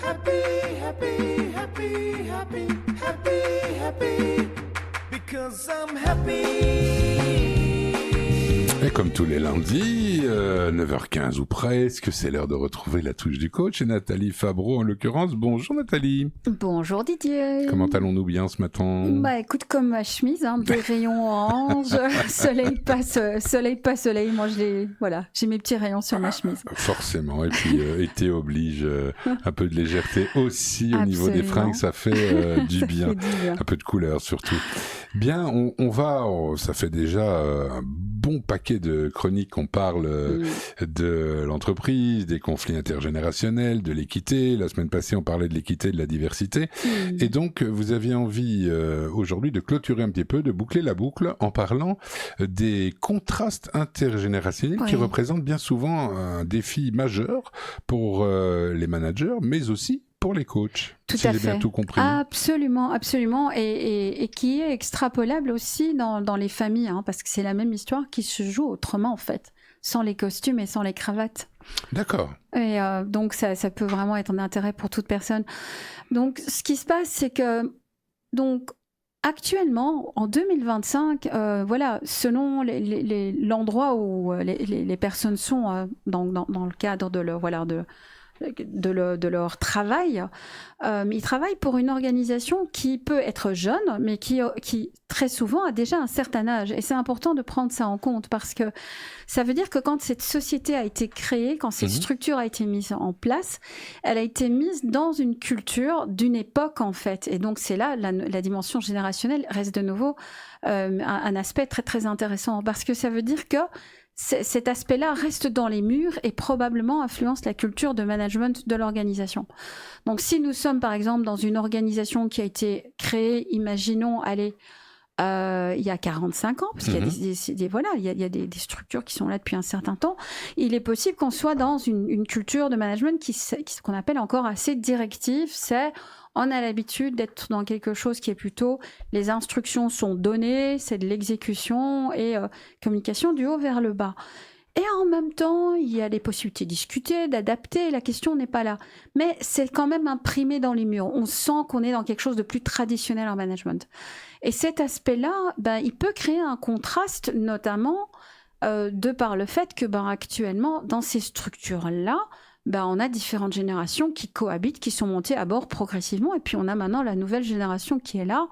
happy, happy, happy, happy, happy, happy, because I'm happy. Et comme tous les lundis, 9h15 ou presque, c'est l'heure de retrouver la touche du coach et Nathalie Fabreau en l'occurrence. Bonjour Nathalie. Bonjour Didier. Comment allons-nous bien ce matin ? Bah écoute, comme ma chemise, hein, des rayons orange, soleil pas soleil, moi j'ai mes petits rayons sur ma chemise. Forcément, et puis été oblige, un peu de légèreté aussi au niveau des fringues, ça fait du bien. Un peu de couleur surtout. Bien, on va, ça fait déjà un bon paquet de chroniques qu'on parle de l'entreprise, des conflits intergénérationnels, de l'équité. La semaine passée, on parlait de l'équité et de la diversité. Et donc, vous aviez envie aujourd'hui de clôturer un petit peu, de boucler la boucle en parlant des contrastes intergénérationnels qui représentent bien souvent un défi majeur pour les managers, mais aussi pour les coachs. Tout si à j'ai fait. bien tout compris. Absolument, absolument, et qui est extrapolable aussi dans les familles, hein, parce que c'est la même histoire qui se joue autrement en fait, sans les costumes et sans les cravates. D'accord. Et donc ça peut vraiment être un intérêt pour toute personne. Donc ce qui se passe, c'est que actuellement, en 2025, selon l'endroit où les personnes sont dans le cadre de leur travail, ils travaillent pour une organisation qui peut être jeune, mais qui très souvent a déjà un certain âge. Et c'est important de prendre ça en compte parce que ça veut dire que quand cette société a été créée, quand cette structure a été mise en place, elle a été mise dans une culture d'une époque en fait. Et donc c'est là, la dimension générationnelle reste de nouveau un aspect très très intéressant parce que ça veut dire que cet aspect-là reste dans les murs et probablement influence la culture de management de l'organisation. Donc, si nous sommes, par exemple, dans une organisation qui a été créée, imaginons, il y a 45 ans, parce qu'il y a des structures qui sont là depuis un certain temps, il est possible qu'on soit dans une culture de management qu'on appelle encore assez directive. On a l'habitude d'être dans quelque chose qui est plutôt les instructions sont données, c'est de l'exécution et communication du haut vers le bas. Et en même temps, il y a des possibilités de discuter, d'adapter, la question n'est pas là. Mais c'est quand même imprimé dans les murs. On sent qu'on est dans quelque chose de plus traditionnel en management. Et cet aspect-là, il peut créer un contraste, notamment de par le fait que actuellement, dans ces structures-là, on a différentes générations qui cohabitent, qui sont montées à bord progressivement. Et puis, on a maintenant la nouvelle génération qui est là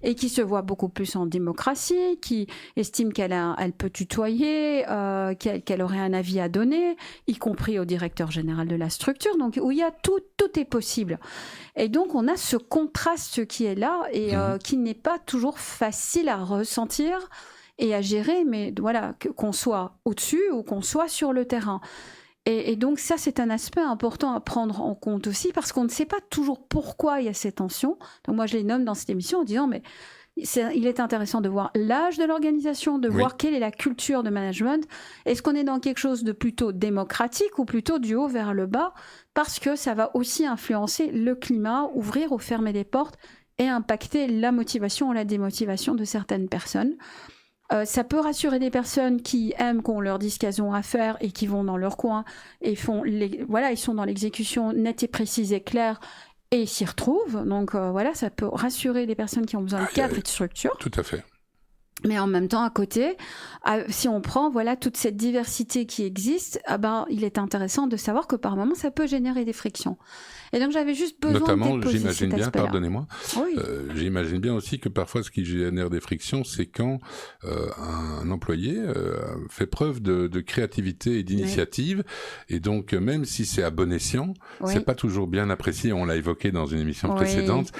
et qui se voit beaucoup plus en démocratie, qui estime qu'elle peut tutoyer, qu'elle aurait un avis à donner, y compris au directeur général de la structure. Donc, où il y a tout est possible. Et donc, on a ce contraste qui est là et qui n'est pas toujours facile à ressentir et à gérer, mais voilà, qu'on soit au-dessus ou qu'on soit sur le terrain. Et donc ça, c'est un aspect important à prendre en compte aussi parce qu'on ne sait pas toujours pourquoi il y a ces tensions. Donc moi, je les nomme dans cette émission en disant, mais il est intéressant de voir l'âge de l'organisation, de voir quelle est la culture de management. Est-ce qu'on est dans quelque chose de plutôt démocratique ou plutôt du haut vers le bas? Parce que ça va aussi influencer le climat, ouvrir ou fermer des portes et impacter la motivation ou la démotivation de certaines personnes. Ça peut rassurer des personnes qui aiment qu'on leur dise qu'elles ont à faire et qui vont dans leur coin et ils sont dans l'exécution nette et précise et claire et s'y retrouvent. Donc ça peut rassurer des personnes qui ont besoin de cadre et de structure. Tout à fait. Mais en même temps, à côté, si on prend toute cette diversité qui existe, il est intéressant de savoir que par moments, ça peut générer des frictions. Et donc, j'avais juste besoin notamment, de poser cet aspect-là. pardonnez-moi, oui. J'imagine bien aussi que parfois, ce qui génère des frictions, c'est quand un employé fait preuve de créativité et d'initiative. Et donc, même si c'est à bon escient, c'est pas toujours bien apprécié. On l'a évoqué dans une émission précédente,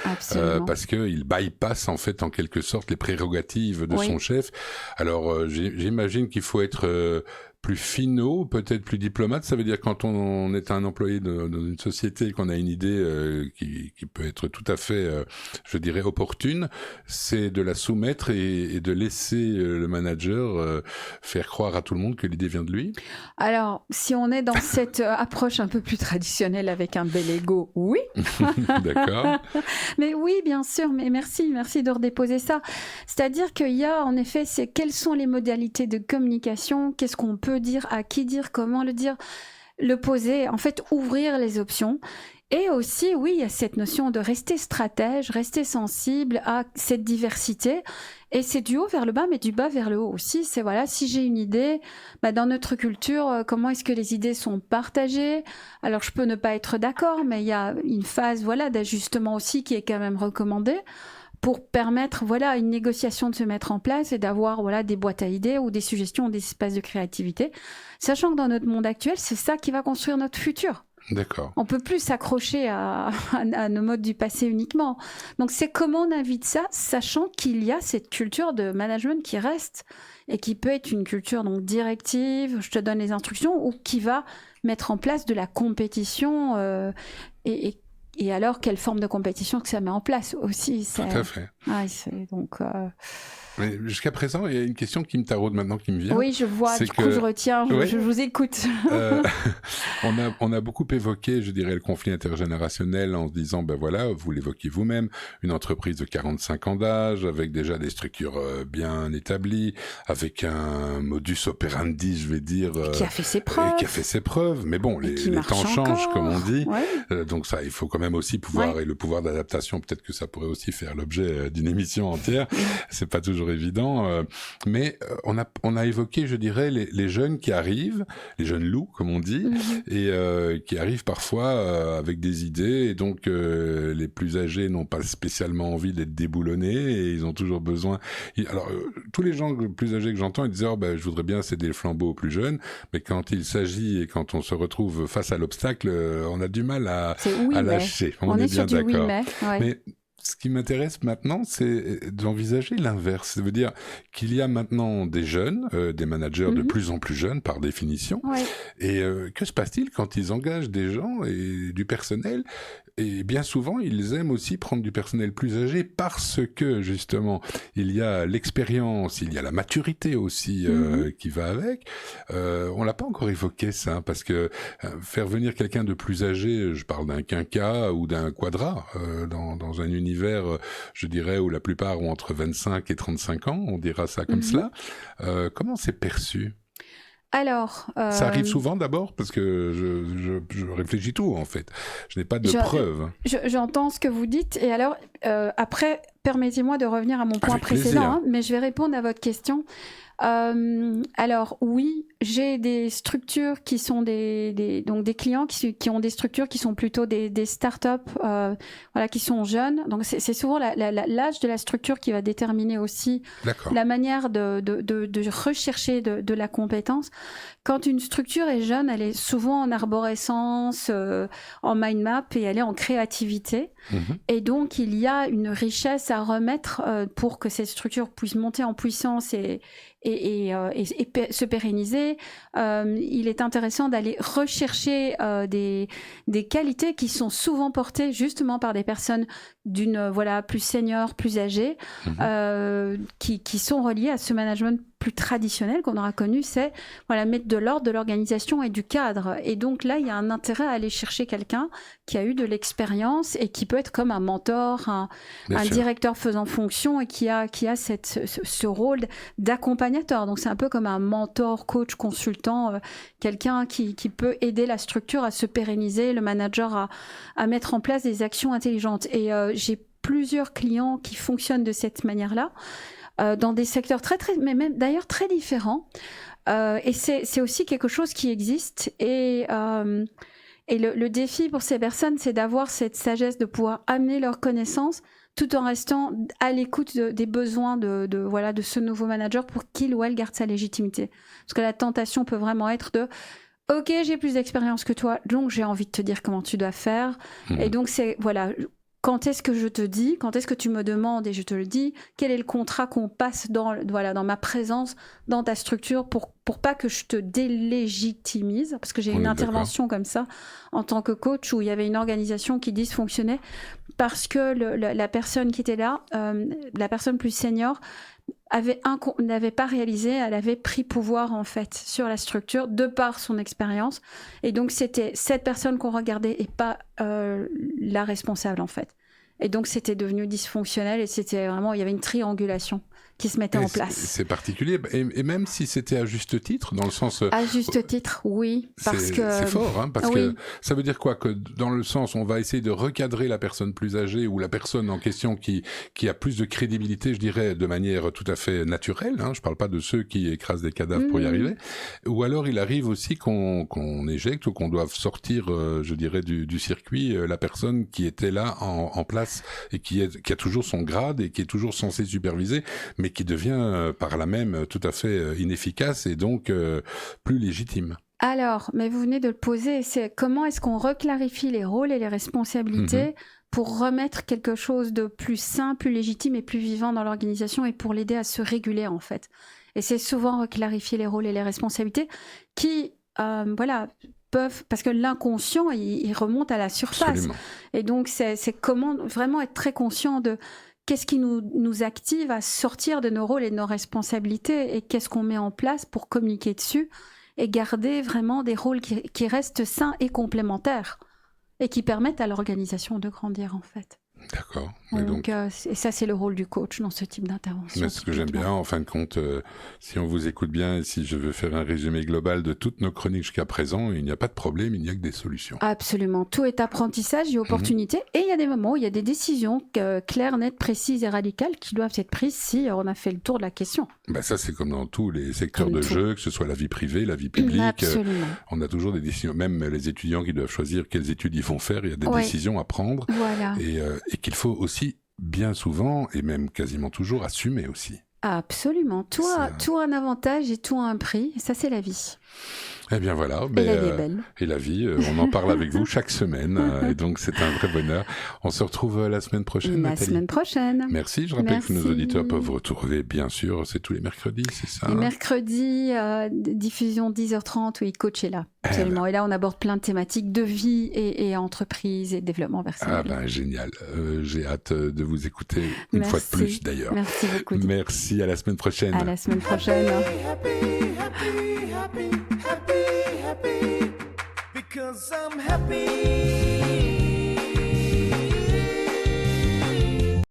parce qu'il bypasse en fait, en quelque sorte, les prérogatives de son chef. Alors, j'imagine qu'il faut être plus finaux, peut-être plus diplomate. Ça veut dire quand on est un employé dans une société, qu'on a une idée qui peut être tout à fait, je dirais, opportune, c'est de la soumettre et de laisser le manager faire croire à tout le monde que l'idée vient de lui. Alors, si on est dans cette approche un peu plus traditionnelle avec un bel ego, oui. D'accord. Mais oui, bien sûr, mais merci de redéposer ça. C'est-à-dire qu'il y a, en effet, quelles sont les modalités de communication, qu'est-ce qu'on peut dire, à qui dire, comment le dire, le poser, en fait, ouvrir les options. Et aussi, oui, il y a cette notion de rester stratège, rester sensible à cette diversité. Et c'est du haut vers le bas, mais du bas vers le haut aussi. C'est voilà, si j'ai une idée, dans notre culture, comment est-ce que les idées sont partagées? Alors, je peux ne pas être d'accord, mais il y a une phase, d'ajustement aussi qui est quand même recommandée pour permettre, à une négociation de se mettre en place et d'avoir, des boîtes à idées ou des suggestions, des espaces de créativité. Sachant que dans notre monde actuel, c'est ça qui va construire notre futur. D'accord. On peut plus s'accrocher à nos modes du passé uniquement. Donc c'est comment on invite ça, sachant qu'il y a cette culture de management qui reste et qui peut être une culture donc directive, je te donne les instructions, ou qui va mettre en place de la compétition et alors quelle forme de compétition que ça met en place aussi. Tout à fait. Mais jusqu'à présent, il y a une question qui me taraude maintenant, qui me vient. Oui, je vois, du coup je retiens, je vous écoute. On a beaucoup évoqué, je dirais, le conflit intergénérationnel en se disant, vous l'évoquiez vous-même, une entreprise de 45 ans d'âge, avec déjà des structures bien établies, avec un modus operandi, je vais dire... qui a fait ses preuves. Qui a fait ses preuves, mais bon, les temps changent, comme on dit. Ouais. Donc ça, il faut quand même aussi pouvoir, et le pouvoir d'adaptation, peut-être que ça pourrait aussi faire l'objet d'une émission entière. C'est pas toujours évident, mais on a évoqué, je dirais, les jeunes qui arrivent, les jeunes loups, comme on dit, et qui arrivent parfois avec des idées, et donc les plus âgés n'ont pas spécialement envie d'être déboulonnés, et ils ont toujours besoin... Alors, tous les gens plus âgés que j'entends, ils disent « je voudrais bien céder le flambeau aux plus jeunes », mais quand il s'agit, et quand on se retrouve face à l'obstacle, on a du mal à lâcher. On est bien d'accord. Mais ce qui m'intéresse maintenant, c'est d'envisager l'inverse. Ça veut dire qu'il y a maintenant des jeunes, des managers de plus en plus jeunes par définition. Ouais. Et que se passe-t-il quand ils engagent des gens et du personnel? Et bien souvent, ils aiment aussi prendre du personnel plus âgé parce que, justement, il y a l'expérience, il y a la maturité aussi qui va avec. On l'a pas encore évoqué, ça, parce que faire venir quelqu'un de plus âgé, je parle d'un quinquat ou d'un quadra, dans un univers, je dirais, où la plupart ont entre 25 et 35 ans, on dira ça comme cela. Comment c'est perçu ? Alors, ça arrive souvent d'abord parce que je réfléchis tout en fait. Je n'ai pas de preuves. J'entends ce que vous dites et alors après permettez-moi de revenir à mon point précédent, mais je vais répondre à votre question. Alors oui, j'ai des structures qui sont donc des clients qui ont des structures qui sont plutôt des startups, qui sont jeunes. Donc c'est souvent l'âge de la structure qui va déterminer aussi la manière de rechercher de la compétence. Quand une structure est jeune, elle est souvent en arborescence, en mind map et elle est en créativité. Et donc il y a une richesse à remettre pour que cette structure puisse monter en puissance et se pérenniser. Il est intéressant d'aller rechercher des qualités qui sont souvent portées justement par des personnes plus seniors, plus âgées, qui sont reliées à ce management plus traditionnel qu'on aura connu, c'est mettre de l'ordre de l'organisation et du cadre. Et donc là, il y a un intérêt à aller chercher quelqu'un qui a eu de l'expérience et qui peut être comme un mentor, un directeur faisant fonction et qui a ce rôle d'accompagnateur. Donc c'est un peu comme un mentor, coach, consultant, quelqu'un qui peut aider la structure à se pérenniser, le manager à mettre en place des actions intelligentes. Et j'ai plusieurs clients qui fonctionnent de cette manière-là. Dans des secteurs mais même d'ailleurs très différents. Et c'est aussi quelque chose qui existe. Et le défi pour ces personnes, c'est d'avoir cette sagesse de pouvoir amener leurs connaissances tout en restant à l'écoute des besoins de ce nouveau manager pour qu'il ou elle garde sa légitimité. Parce que la tentation peut vraiment être de « Ok, j'ai plus d'expérience que toi, donc j'ai envie de te dire comment tu dois faire. » Et donc c'est... Quand est-ce que je te dis, quand est-ce que tu me demandes et je te le dis, quel est le contrat qu'on passe dans ma présence, dans ta structure pour pas que je te délégitimise, parce que j'ai une intervention comme ça en tant que coach où il y avait une organisation qui dysfonctionnait parce que la personne qui était là, la personne plus senior, n'avait pas réalisé, elle avait pris pouvoir en fait sur la structure de par son expérience et donc c'était cette personne qu'on regardait et pas la responsable en fait et donc c'était devenu dysfonctionnel et c'était vraiment, il y avait une triangulation qui se mettaient en place. C'est particulier, et même si c'était à juste titre, dans le sens... À juste titre, oui, parce que... C'est fort, hein, parce oui. que ça veut dire quoi? Que dans le sens, on va essayer de recadrer la personne plus âgée ou la personne en question qui a plus de crédibilité, je dirais, de manière tout à fait naturelle, hein, je parle pas de ceux qui écrasent des cadavres pour y arriver, ou alors il arrive aussi qu'on éjecte ou qu'on doive sortir, je dirais, du circuit, la personne qui était là en place et qui a toujours son grade et qui est toujours censée superviser, mais qui devient par là même tout à fait inefficace et donc plus légitime. Alors, mais vous venez de le poser, c'est comment est-ce qu'on reclarifie les rôles et les responsabilités pour remettre quelque chose de plus sain, plus légitime et plus vivant dans l'organisation et pour l'aider à se réguler en fait. Et c'est souvent reclarifier les rôles et les responsabilités qui, peuvent, parce que l'inconscient, il remonte à la surface. Absolument. Et donc, c'est comment vraiment être très conscient de qu'est-ce qui nous active à sortir de nos rôles et de nos responsabilités et qu'est-ce qu'on met en place pour communiquer dessus et garder vraiment des rôles qui restent sains et complémentaires et qui permettent à l'organisation de grandir en fait. D'accord. Donc, et ça, c'est le rôle du coach dans ce type d'intervention. Mais ce que j'aime bien, en fin de compte, si on vous écoute bien et si je veux faire un résumé global de toutes nos chroniques jusqu'à présent, il n'y a pas de problème, il n'y a que des solutions. Absolument. Tout est apprentissage et opportunité. Et il y a des moments où il y a des décisions claires, nettes, précises et radicales qui doivent être prises si on a fait le tour de la question. Ben ça, c'est comme dans tous les secteurs Comme de tout. jeu, que ce soit la vie privée, la vie publique. Absolument. On a toujours des décisions. Même les étudiants qui doivent choisir quelles études ils vont faire, il y a des décisions à prendre. Voilà. Et qu'il faut aussi bien souvent, et même quasiment toujours, assumer aussi. Absolument. Tout a un avantage et tout a un prix. Et ça, c'est la vie. Eh bien voilà. Et la vie est belle. Et la vie, on en parle avec vous chaque semaine. Et donc, c'est un vrai bonheur. On se retrouve la semaine prochaine, Nathalie. Semaine prochaine. Merci. Je rappelle que nos auditeurs peuvent vous retrouver, bien sûr, c'est tous les mercredis, c'est ça? Les mercredis, diffusion 10h30, oui, coach est là. Absolument. Et là, on aborde plein de thématiques de vie et entreprise et développement personnel. Ah ben, génial. J'ai hâte de vous écouter une fois de plus, d'ailleurs. Merci beaucoup. Merci, à la semaine prochaine. À la semaine prochaine. Happy, because I'm happy.